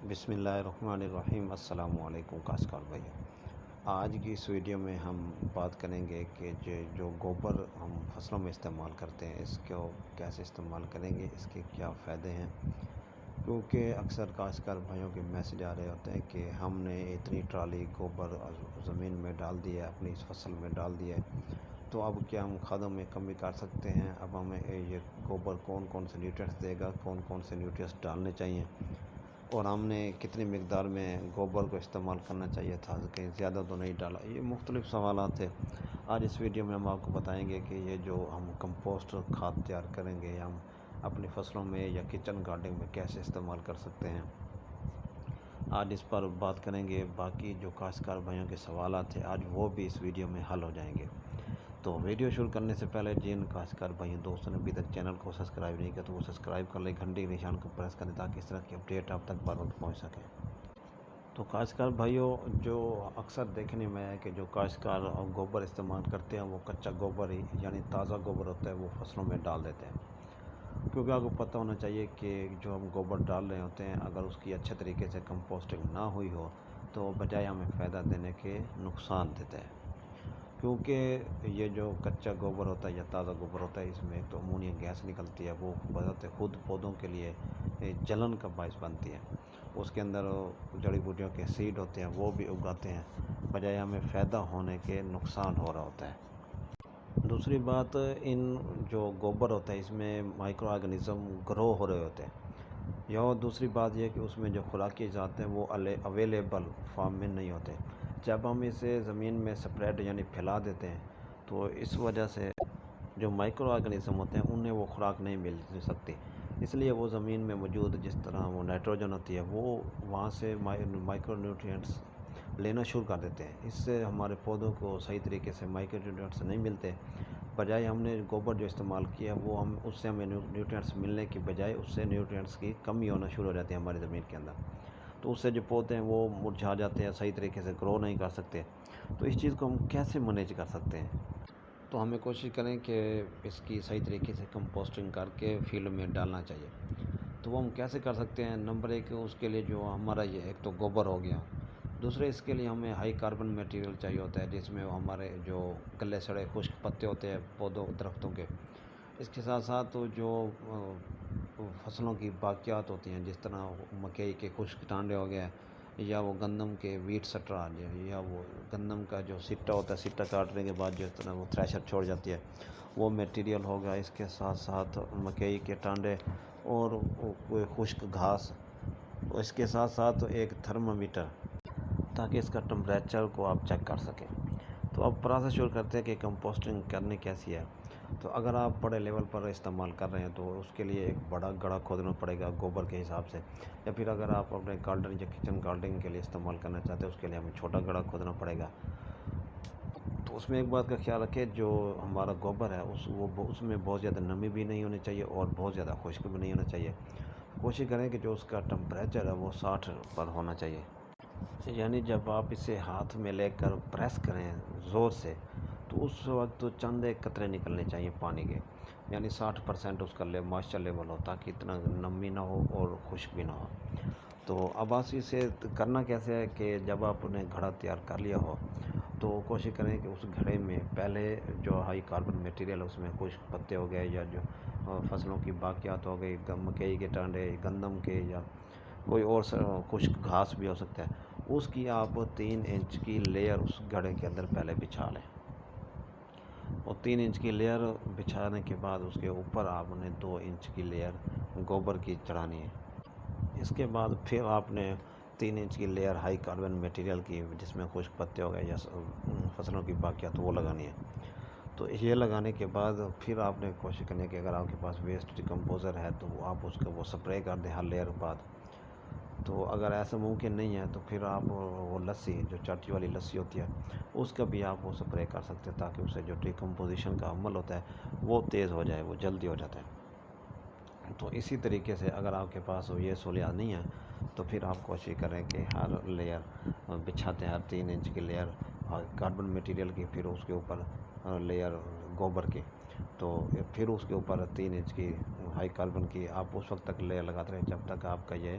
بسم اللہ الرحمن الرحیم۔ السلام علیکم کاشتکار بھائی، آج کی اس ویڈیو میں ہم بات کریں گے کہ جو گوبر ہم فصلوں میں استعمال کرتے ہیں اس کو کیسے استعمال کریں گے، اس کے کیا فائدے ہیں۔ کیونکہ اکثر کاشتکار بھائیوں کے میسج آ رہے ہوتے ہیں کہ ہم نے اتنی ٹرالی گوبر زمین میں ڈال دی ہے، اپنی اس فصل میں ڈال دی ہے، تو اب کیا ہم کھادوں میں کمی کر سکتے ہیں؟ اب ہمیں یہ گوبر کون کون سے نیوٹرینٹس دے گا، کون کون سے نیوٹرینٹس ڈالنے چاہیے، اور ہم نے کتنی مقدار میں گوبر کو استعمال کرنا چاہیے تھا، کہیں زیادہ تو نہیں ڈالا۔ یہ مختلف سوالات تھے۔ آج اس ویڈیو میں ہم آپ کو بتائیں گے کہ یہ جو ہم کمپوسٹ کھاد تیار کریں گے، ہم اپنی فصلوں میں یا کچن گارڈننگ میں کیسے استعمال کر سکتے ہیں۔ آج اس پر بات کریں گے۔ باقی جو کاشتکار بھائیوں کے سوالات تھے آج وہ بھی اس ویڈیو میں حل ہو جائیں گے۔ تو ویڈیو شروع کرنے سے پہلے جن کاشتکار بھائیوں دوستوں نے ابھی تک چینل کو سبسکرائب نہیں کیا تو وہ سبسکرائب کر لیں، گھنٹی کے نشان کو پریس کریں تاکہ اس طرح کی اپڈیٹ آپ تک بر وقت پہنچ سکے۔ تو کاشتکار بھائیوں، جو اکثر دیکھنے میں ہے کہ جو کاشتکار گوبر استعمال کرتے ہیں وہ کچا گوبر ہی یعنی تازہ گوبر ہوتا ہے وہ فصلوں میں ڈال دیتے ہیں۔ کیونکہ آپ کو پتہ ہونا چاہیے کہ جو ہم گوبر ڈال رہے ہوتے ہیں اگر اس کی اچھے طریقے سے کمپوسٹنگ نہ ہوئی ہو تو بجائے ہمیں فائدہ دینے کے نقصان دیتا ہے۔ کیونکہ یہ جو کچا گوبر ہوتا ہے یا تازہ گوبر ہوتا ہے اس میں ایک تو امونیا گیس نکلتی ہے، وہ بذات خود پودوں کے لیے جلن کا باعث بنتی ہے۔ اس کے اندر جڑی بوٹیوں کے سیڈ ہوتے ہیں وہ بھی اگاتے ہیں، بجائے ہمیں فائدہ ہونے کے نقصان ہو رہا ہوتا ہے۔ دوسری بات، ان جو گوبر ہوتا ہے اس میں مائکرو آرگنزم گرو ہو رہے ہوتے ہیں، یا دوسری بات یہ کہ اس میں جو خوراکی اجزاء ہیں وہ اویلیبل فارم میں نہیں ہوتے۔ جب ہم اسے زمین میں سپریڈ یعنی پھیلا دیتے ہیں تو اس وجہ سے جو مائکرو آرگنزم ہوتے ہیں انہیں وہ خوراک نہیں مل سکتی، اس لیے وہ زمین میں موجود جس طرح وہ نائٹروجن ہوتی ہے وہ وہاں سے مائکرو نیوٹرینٹس لینا شروع کر دیتے ہیں۔ اس سے ہمارے پودوں کو صحیح طریقے سے مائکرو نیوٹرینٹس نہیں ملتے، بجائے ہم نے گوبر جو استعمال کیا وہ اس سے ہمیں نیوٹرینٹس ملنے کی بجائے اس سے نیوٹرینٹس کی کمی ہونا شروع ہو جاتی ہے ہماری زمین کے اندر، تو اس سے جو پودے ہیں وہ مرجھا جاتے ہیں، صحیح طریقے سے گرو نہیں کر سکتے۔ تو اس چیز کو ہم کیسے مینیج کر سکتے ہیں؟ تو ہمیں کوشش کریں کہ اس کی صحیح طریقے سے کمپوسٹنگ کر کے فیلڈ میں ڈالنا چاہیے۔ تو وہ ہم کیسے کر سکتے ہیں؟ نمبر ایک، اس کے لیے جو ہمارا یہ ایک تو گوبر ہو گیا، دوسرے اس کے لیے ہمیں ہائی کاربن میٹیریل چاہیے ہوتا ہے جس میں ہمارے جو گلے سڑے خشک پتے ہوتے ہیں پودوں درختوں کے، اس کے ساتھ ساتھ جو فصلوں کی باقیات ہوتی ہیں جس طرح مکئی کے خشک ٹانڈے ہو گئے، یا وہ گندم کے ویٹ سٹرا، یا وہ گندم کا جو سٹا ہوتا ہے، سٹا کاٹنے کے بعد جس طرح وہ تھریشر چھوڑ جاتی ہے وہ میٹیریل ہوگا۔ اس کے ساتھ ساتھ مکئی کے ٹانڈے اور کوئی خشک گھاس، اس کے ساتھ ساتھ ایک تھرمامیٹر تاکہ اس کا ٹمپریچر کو آپ چیک کر سکیں۔ تو اب پروسیس شروع کرتے ہیں کہ کمپوسٹنگ کرنی کیسی ہے۔ تو اگر آپ بڑے لیول پر استعمال کر رہے ہیں تو اس کے لیے ایک بڑا گڑھا کھودنا پڑے گا گوبر کے حساب سے، یا پھر اگر آپ اپنے گارڈن یا کچن گارڈننگ کے لیے استعمال کرنا چاہتے ہیں اس کے لیے ہمیں چھوٹا گڑھا کھودنا پڑے گا۔ تو اس میں ایک بات کا خیال رکھیں، جو ہمارا گوبر ہے اس میں بہت زیادہ نمی بھی نہیں ہونی چاہیے اور بہت زیادہ خشک بھی نہیں ہونا چاہیے۔ کوشش کریں کہ جو اس کا ٹمپریچر ہے وہ 60 پر ہونا چاہیے، یعنی جب آپ اسے ہاتھ میں لے کر پریس کریں زور سے تو اس وقت چند ایک قطرے نکلنے چاہیے پانی کے، یعنی 60% اس کا مائسچر لیول ہو تاکہ اتنا نمی نہ ہو اور خشک بھی نہ ہو۔ تو اب آپ اسے کرنا کیسے ہے کہ جب آپ نے گھڑا تیار کر لیا ہو تو کوشش کریں کہ اس گھڑے میں پہلے جو ہائی کاربن میٹیریل ہے اس میں خشک پتے ہو گئے یا جو فصلوں کی باقیات ہو گئی، مکئی کے ٹانڈے، گندم کے، یا کوئی اور خشک گھاس بھی ہو سکتا ہے، اس کی آپ 3 انچ کی لیئر اس گھڑے کے اندر پہلے بچھا لیں، اور 3 انچ کی لیئر بچھانے کے بعد اس کے اوپر آپ نے 2 انچ کی لیئر گوبر کی چڑھانی ہے۔ اس کے بعد پھر آپ نے 3 انچ کی لیئر ہائی کاربن میٹیریل کی جس میں خشک پتے ہو گئے یا فصلوں کی باقیات وہ لگانی ہے۔ تو یہ لگانے کے بعد پھر آپ نے کوشش کرنی ہے کہ اگر آپ کے پاس ویسٹ ڈیکمپوزر ہے تو آپ اس کو وہ سپرے کر دیں ہر لیئر بعد۔ تو اگر ایسا ممکن نہیں ہے تو پھر آپ وہ لسی جو چاٹی والی لسی ہوتی ہے اس کا بھی آپ وہ سپرے کر سکتے ہیں تاکہ اسے جو ڈیکمپوزیشن کا عمل ہوتا ہے وہ تیز ہو جائے، وہ جلدی ہو جاتا ہے۔ تو اسی طریقے سے اگر آپ کے پاس یہ سہولیات نہیں ہے تو پھر آپ کوشش کریں کہ ہر لیئر بچھاتے ہیں، ہر 3 انچ کی لیئر کاربن میٹیریل کی، پھر اس کے اوپر لیئر گوبر کی، تو پھر اس کے اوپر 3 انچ کی ہائی کاربن کی آپ اس وقت تک لیئر لگاتے رہیں جب تک آپ کا یہ